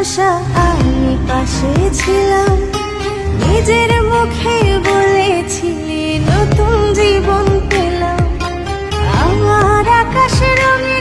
ভরসা আমি পাশে ছিলাম, নিজের মুখে বলেছিলে নতুন জীবন পেলাম। আমার আকাশ রঙে